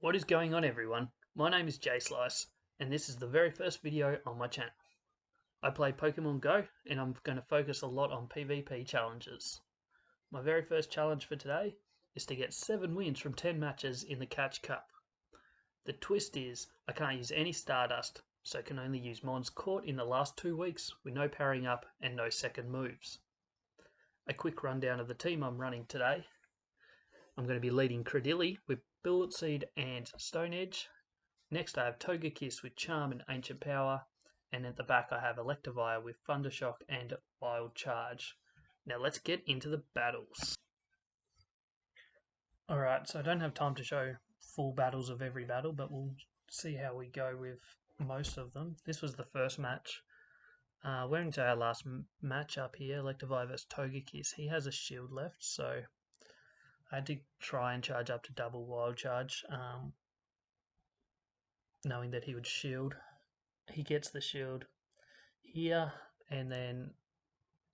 What is going on, everyone? My name is Jayslice, and this is the very first video on my channel. I play Pokemon Go, and I'm going to focus a lot on PvP challenges. My very first challenge for today is to get 7 wins from 10 matches in the Catch Cup. The twist is, I can't use any Stardust, so I can only use Mons caught in the last 2 weeks with no powering up and no second moves. A quick rundown of the team I'm running today. I'm going to be leading Credilli with Bullet Seed and Stone Edge. Next I have Togekiss with Charm and Ancient Power, and at the back I have Electivire with Thundershock and Wild Charge. Now let's get into the battles. Alright, so I don't have time to show full battles of every battle, but we'll see how we go with most of them. This was the first match. We're into our last match up here, Electivire vs Togekiss. He has a shield left, so I had to try and charge up to double Wild Charge, knowing that he would shield. He gets the shield here, and then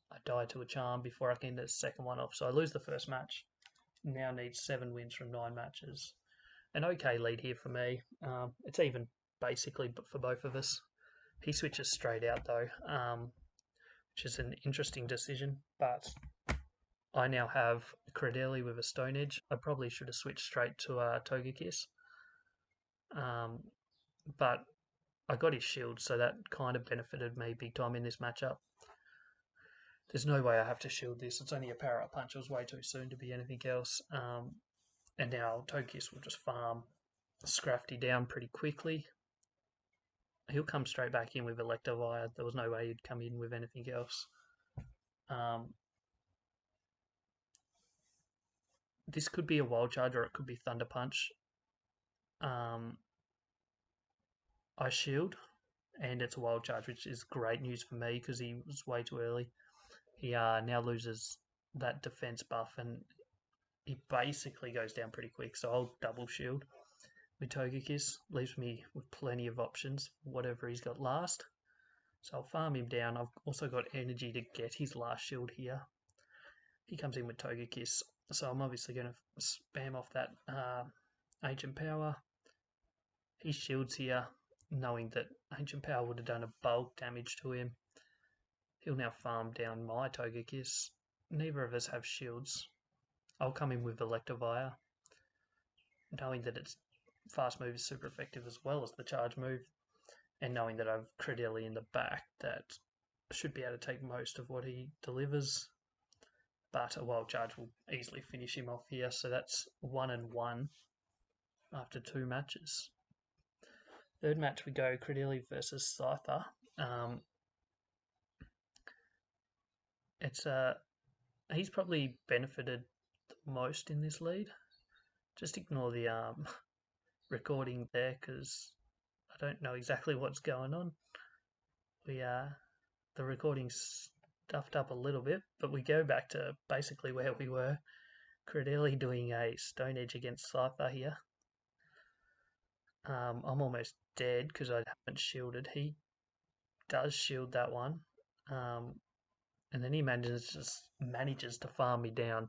I die to a charm before I can get the second one off. So I lose the first match. Now need 7 wins from 9 matches. An okay lead here for me. It's even basically for both of us. He switches straight out though, which is an interesting decision. But I now have Credilli with a Stone Edge. I probably should have switched straight to Togekiss. But I got his shield, so that kind of benefited me big time in this matchup. There's no way I have to shield this. It's only a power up punch. It was way too soon to be anything else. And now Togekiss will just farm Scrafty down pretty quickly. He'll come straight back in with Electivire. There was no way he'd come in with anything else. This could be a Wild Charge or it could be Thunder Punch. I shield, and it's a Wild Charge, which is great news for me because he was way too early. He now loses that defense buff, and he basically goes down pretty quick. So I'll double shield with Togekiss. Leaves me with plenty of options, whatever he's got last. So I'll farm him down. I've also got energy to get his last shield here. He comes in with Togekiss, so I'm obviously going to spam off that Ancient Power. He shields here, knowing that Ancient Power would have done a bulk damage to him. He'll now farm down my Togekiss. Neither of us have shields. I'll come in with Electivire, knowing that its fast move is super effective as well as the charge move, and knowing that I've Credilli in the back that should be able to take most of what he delivers. But a Wild Charge will easily finish him off here, so that's 1-1 after 2 matches. Third match we go Credilli versus Scyther. He's probably benefited the most in this lead. Just ignore the recording there because I don't know exactly what's going on. The recording's stuffed up a little bit, but we go back to basically where we were. Credilli doing a Stone Edge against Scyther here. I'm almost dead because I haven't shielded. He does shield that one. And then he manages to farm me down.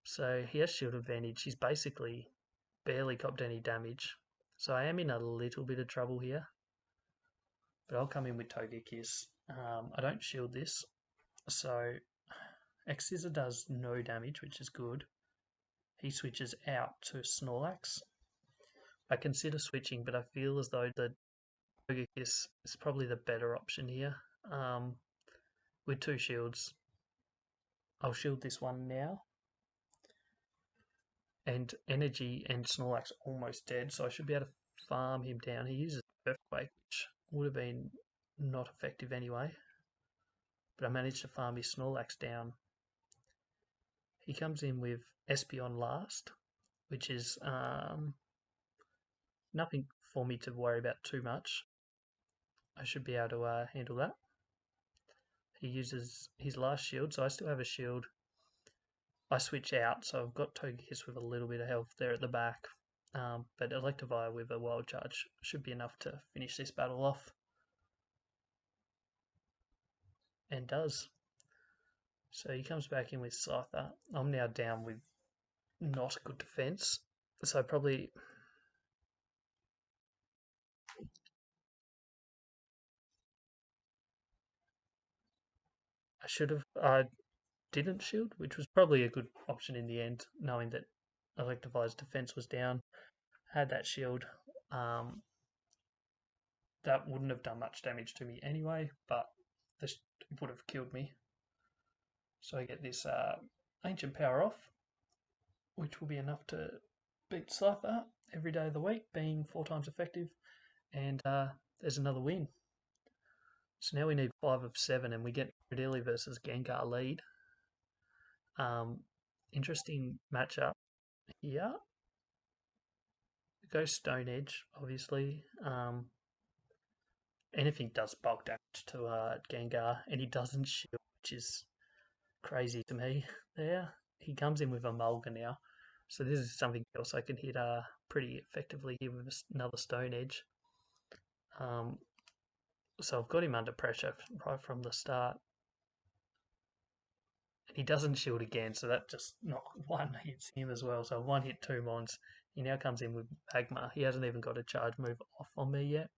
So he has shield advantage. He's basically barely copped any damage. So I am in a little bit of trouble here. But I'll come in with Togekiss. I don't shield this. So X-Scissor does no damage, which is good. He switches out to Snorlax. I consider switching, but I feel as though the Togekiss is probably the better option here. With 2 shields. I'll shield this one now. And Energy and Snorlax almost dead, so I should be able to farm him down. He uses Earthquake, which would have been not effective anyway. But I managed to farm his Snorlax down. He comes in with Espeon last, which is nothing for me to worry about too much. I should be able to handle that. He uses his last shield, so I still have a shield. I switch out, so I've got Togekiss with a little bit of health there at the back. But Electivire with a Wild Charge should be enough to finish this battle off. And does. So he comes back in with Scyther. I'm now down with not good defense. So probably should have. I didn't shield, which was probably a good option in the end, knowing that Electivire's defense was down. Had that shield. Um, that wouldn't have done much damage to me anyway, but this would have killed me. So I get this Ancient Power off, which will be enough to beat Scyther every day of the week, being 4 times effective. And there's another win. So now we need 5 of 7, and we get Credilli versus Gengar lead. Interesting matchup here. Go Stone Edge, obviously. Anything does bulk damage to Gengar, and he doesn't shield, which is crazy to me. There, he comes in with a Mulga now, so this is something else I can hit pretty effectively here with another Stone Edge. So I've got him under pressure right from the start. And he doesn't shield again, so that just one hits him as well. So one hit 2 mons. He now comes in with Magma. He hasn't even got a charge move off on me yet.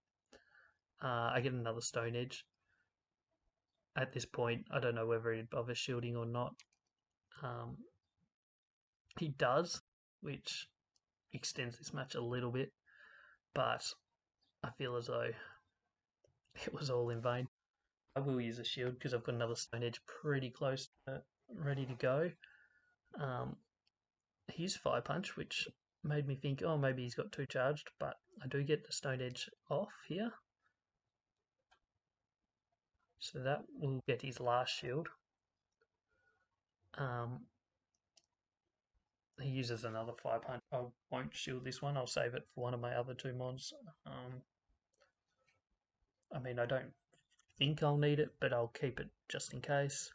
I get another Stone Edge. At this point, I don't know whether he'd bother shielding or not. He does, which extends this match a little bit, but I feel as though it was all in vain. I will use a shield because I've got another Stone Edge pretty close to ready to go. He used Fire Punch, which made me think, oh, maybe he's got 2 charged, but I do get the Stone Edge off here. So that will get his last shield. He uses another Fire Punch. I won't shield this one. I'll save it for one of my other 2 mons. I mean, I don't think I'll need it, but I'll keep it just in case.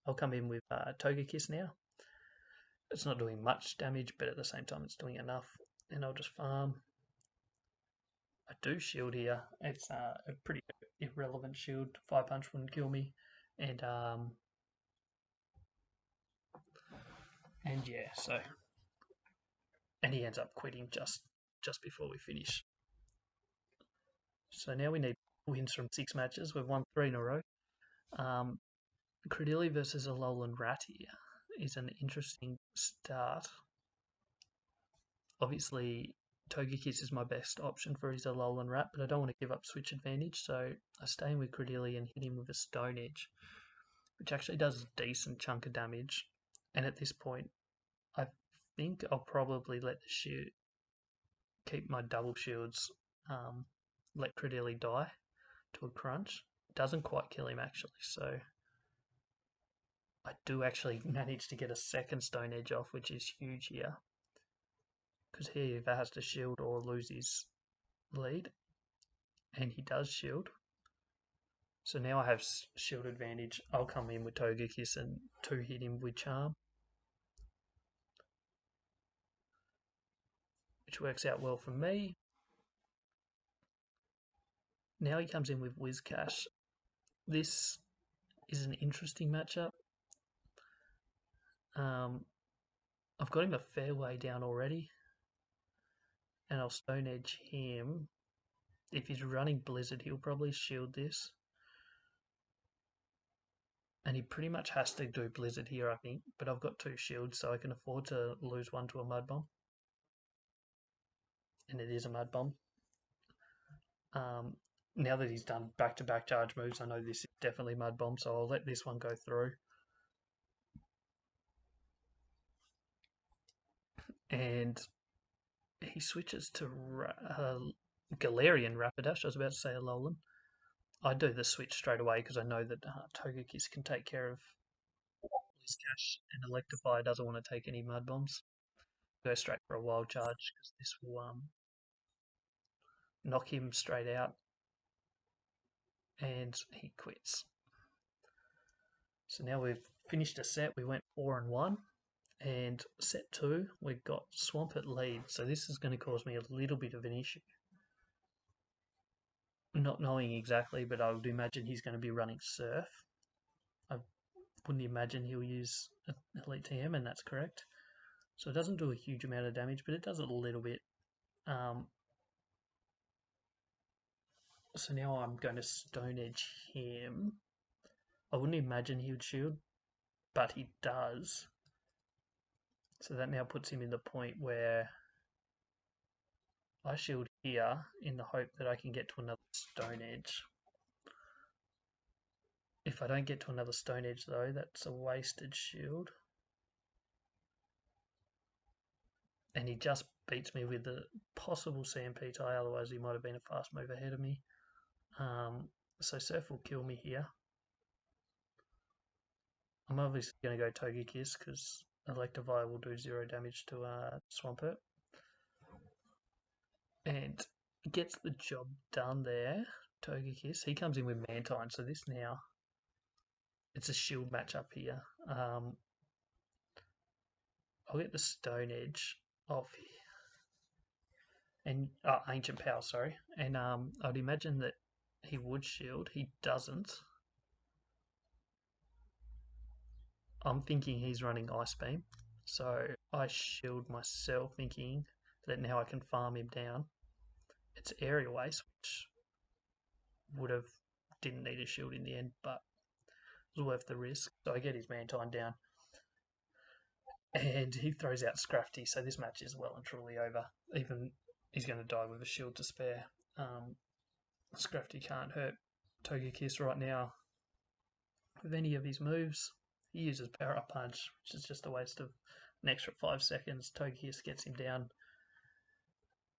I'll come in with Togekiss now. It's not doing much damage, but at the same time it's doing enough. And I'll just farm. I do shield here. It's a pretty irrelevant shield. Fire Punch wouldn't kill me. And yeah, so... And he ends up quitting just before we finish. So now we need wins from 6 matches. We've won 3 in a row. Credilli versus Alolan Rat here is an interesting start. Obviously, Togekiss is my best option for his Alolan Rat, but I don't want to give up switch advantage, so I stay in with Credilli and hit him with a Stone Edge, which actually does a decent chunk of damage. And at this point, I think I'll probably let the shield keep my double shields, let Credilli die to a crunch. It doesn't quite kill him actually, so I do actually manage to get a second Stone Edge off, which is huge here. Because he either has to shield or lose his lead. And he does shield. So now I have shield advantage. I'll come in with Togekiss and 2-hit him with Charm. Which works out well for me. Now he comes in with Whiscash. This is an interesting matchup. I've got him a fair way down already. And I'll Stone Edge him. If he's running Blizzard, he'll probably shield this. And he pretty much has to do Blizzard here, I think. But I've got 2 shields, so I can afford to lose one to a Mud Bomb. And it is a Mud Bomb. Now that he's done back-to-back charge moves, I know this is definitely Mud Bomb, so I'll let this one go through. And he switches to Galarian Rapidash. I was about to say Alolan. I do the switch straight away because I know that Togekiss can take care of Whiscash, and Electivire doesn't want to take any Mud Bombs. Go straight for a Wild Charge because this will knock him straight out. And he quits. So now we've finished a set. We went 4-1. And set 2, we've got Swampert lead. So this is going to cause me a little bit of an issue. Not knowing exactly, but I would imagine he's going to be running Surf. I wouldn't imagine he'll use Elite TM, and that's correct. So it doesn't do a huge amount of damage, but it does a little bit. So now I'm going to Stone Edge him. I wouldn't imagine he would shield, but he does. So that now puts him in the point where I shield here in the hope that I can get to another Stone Edge. If I don't get to another Stone Edge though, that's a wasted shield. And he just beats me with the possible CMP tie, otherwise he might have been a fast move ahead of me. So Surf will kill me here. I'm obviously going to go Togekiss because Electivire will do 0 damage to Swampert. And gets the job done there, Togekiss. He comes in with Mantine, so this now, it's a shield matchup here. I'll get the Stone Edge off and Ancient Power, sorry. And I'd imagine that he would shield. He doesn't. I'm thinking he's running Ice Beam, so I shield myself, thinking that now I can farm him down. It's Aerial Ace, which would have didn't need a shield in the end, but it was worth the risk. So I get his Mantine down, and he throws out Scrafty. So this match is well and truly over. Even he's going to die with a shield to spare. Scrafty can't hurt Togekiss right now with any of his moves. He uses Power Up Punch, which is just a waste of an extra 5 seconds. Togekiss gets him down,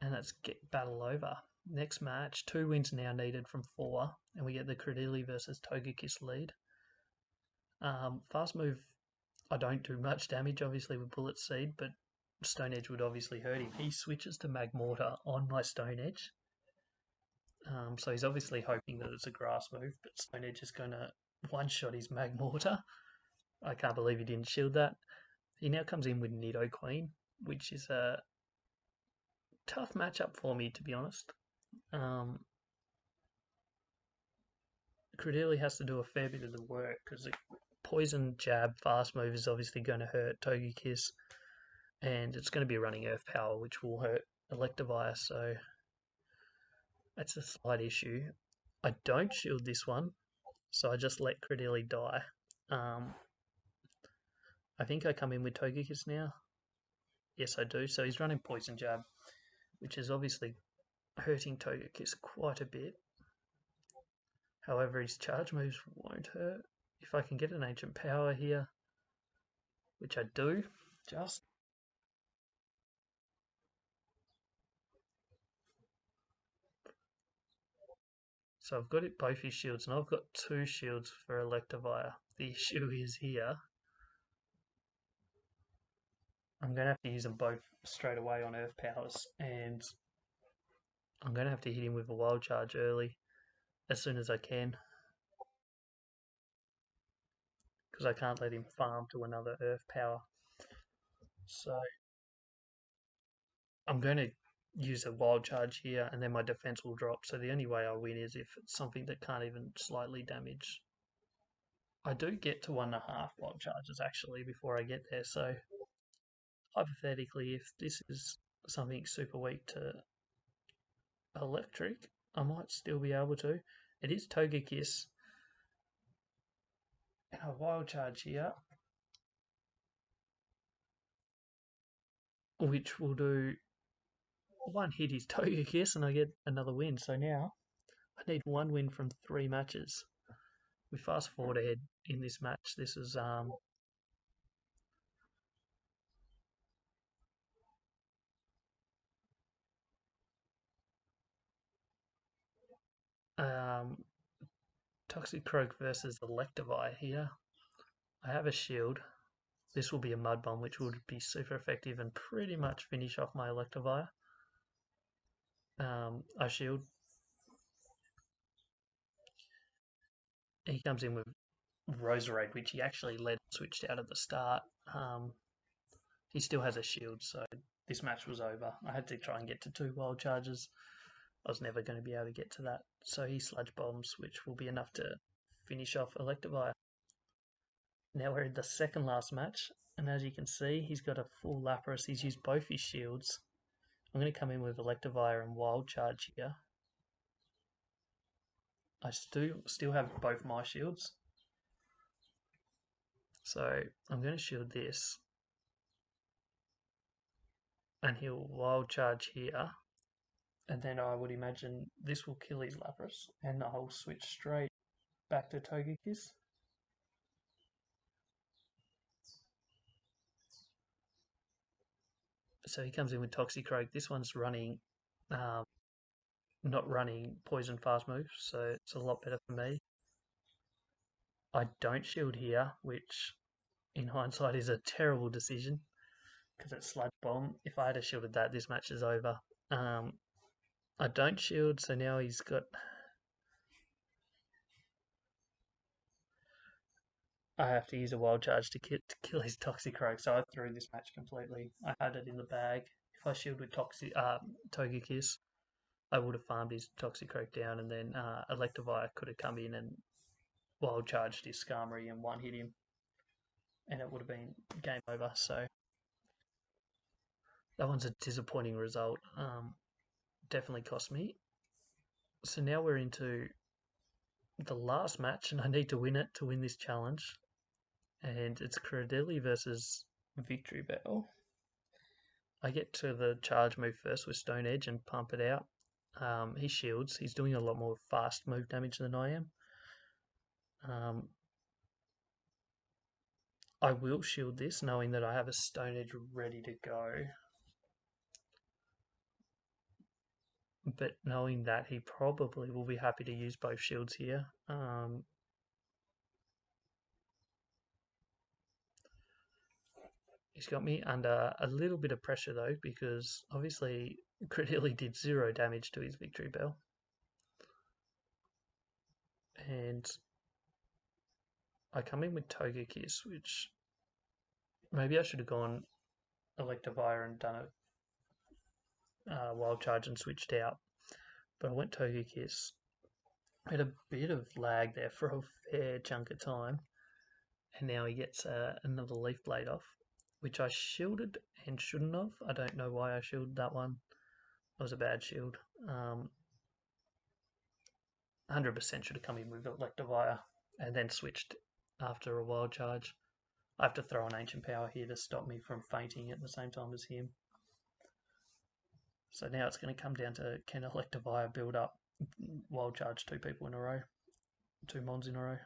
and that's battle over. Next match, 2 wins now needed from 4, and we get the Credilli versus Togekiss lead. Fast move, I don't do much damage, obviously, with Bullet Seed, but Stone Edge would obviously hurt him. He switches to Magmortar on my Stone Edge. So he's obviously hoping that it's a grass move, but Stone Edge is going to one-shot his Magmortar. I can't believe he didn't shield that. He now comes in with Nidoqueen, which is a tough matchup for me, to be honest. Credilli has to do a fair bit of the work because the Poison Jab fast move is obviously going to hurt Togekiss, and it's going to be running Earth Power, which will hurt Electivire, so that's a slight issue. I don't shield this one, so I just let Credilli die. I think I come in with Togekiss now. Yes, I do. So he's running Poison Jab, which is obviously hurting Togekiss quite a bit. However, his charge moves won't hurt. If I can get an Ancient Power here, which I do, just. So I've got it both his shields, and I've got 2 shields for Electivire. The issue is here, I'm going to have to use them both straight away on Earth Powers, and I'm going to have to hit him with a Wild Charge early, as soon as I can, because I can't let him farm to another Earth Power. So I'm going to use a Wild Charge here, and then my defense will drop. So the only way I win is if it's something that can't even slightly damage. I do get to 1.5 Wild Charges actually before I get there, so hypothetically, if this is something super weak to Electric, I might still be able to. It is Togekiss. And a Wild Charge here, which will do one hit is Togekiss, and I get another win. So now I need 1 win from 3 matches. We fast forward ahead in this match. This is Toxicroak versus Electivire here. I have a shield. This will be a Mud Bomb, which would be super effective and pretty much finish off my Electivire. I shield. He comes in with Roserade, which he actually led switched out at the start. He still has a shield, so this match was over. I had to try and get to 2 Wild Charges. I was never going to be able to get to that. So he Sludge Bombs, which will be enough to finish off Electivire. Now we're in the second last match, and as you can see, he's got a full Lapras. He's used both his shields. I'm going to come in with Electivire and Wild Charge here. I still have both my shields. So I'm going to shield this, and he'll wild charge here, and then I would imagine this will kill his Lapras, and I'll switch straight back to Togekiss. So he comes in with Toxicroak. This one's running, not running Poison Fast Move, so it's a lot better for me. I don't shield here, which in hindsight is a terrible decision because it's Sludge Bomb. If I had shielded that, this match is over. I don't shield, so now he's got... I have to use a Wild Charge to kill his Toxicroak, so I threw this match completely. I had it in the bag. If I shield with Togekiss, I would have farmed his Toxicroak down, and then Electivire could have come in and Wild Charged his Skarmory and one hit him, and it would have been game over. So that one's a disappointing result. Definitely cost me. So now we're into the last match, and I need to win it to win this challenge. And it's Cradilly versus Victory Bell. I get to the charge move first with Stone Edge and pump it out. He shields. He's doing a lot more fast move damage than I am. I will shield this, knowing that I have a Stone Edge ready to go. But knowing that he probably will be happy to use both shields here. He's got me under a little bit of pressure though, because obviously Cradilly did 0 damage to his Victory Bell. And I come in with Togekiss, which maybe I should have gone Electivire and done a Wild Charge and switched out. But I went Togekiss. Had a bit of lag there for a fair chunk of time. And now he gets another Leaf Blade off, which I shielded and shouldn't have. I don't know why I shielded that one. It was a bad shield. 100% should have come in with Electivire and then switched after a Wild Charge. I have to throw an Ancient Power here to stop me from fainting at the same time as him. So now it's going to come down to can Electivire build up Wild Charge 2 people in a row, 2 Mons in a row.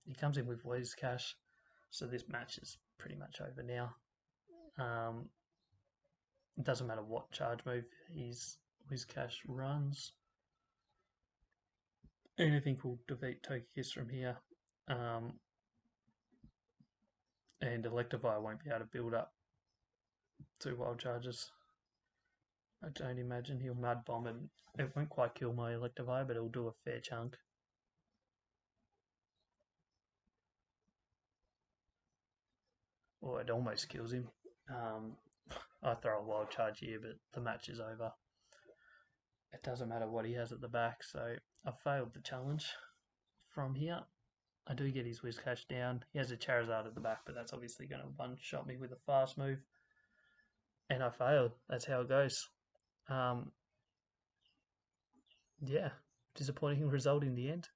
He comes in with Whiscash, so this match is pretty much over now. It doesn't matter what charge move his Whiscash runs. Anything will defeat Togekiss from here. And Electivire won't be able to build up 2 Wild Charges. I don't imagine he'll Mud Bomb and it won't quite kill my Electivire, but it'll do a fair chunk. Or it almost kills him. I throw a Wild Charge here, but the match is over. It doesn't matter what he has at the back, so I failed the challenge. From here, I do get his Whiscash down. He has a Charizard at the back, but that's obviously going to one-shot me with a fast move. And I failed. That's how it goes. Yeah, disappointing result in the end.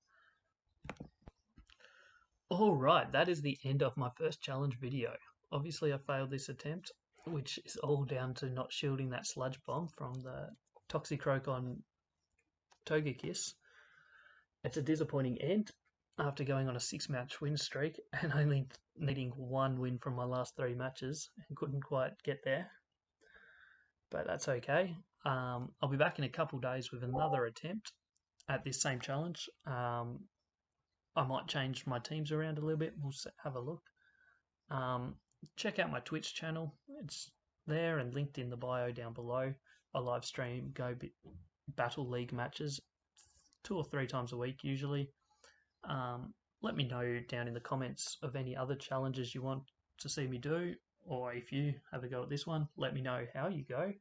Alright, that is the end of my first challenge video. Obviously I failed this attempt, which is all down to not shielding that Sludge Bomb from the Toxicroak on Togekiss. It's a disappointing end after going on a 6-match win streak and only needing 1 win from my last 3 matches and couldn't quite get there. But that's okay. I'll be back in a couple days with another attempt at this same challenge. I might change my teams around a little bit. We'll have a look. Check out my Twitch channel. It's there and linked in the bio down below. I live stream Battle League matches 2 or 3 times a week usually. Let me know down in the comments of any other challenges you want to see me do, or if you have a go at this one, let me know how you go.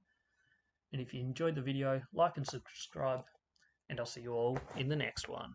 And if you enjoyed the video, like and subscribe, and I'll see you all in the next one.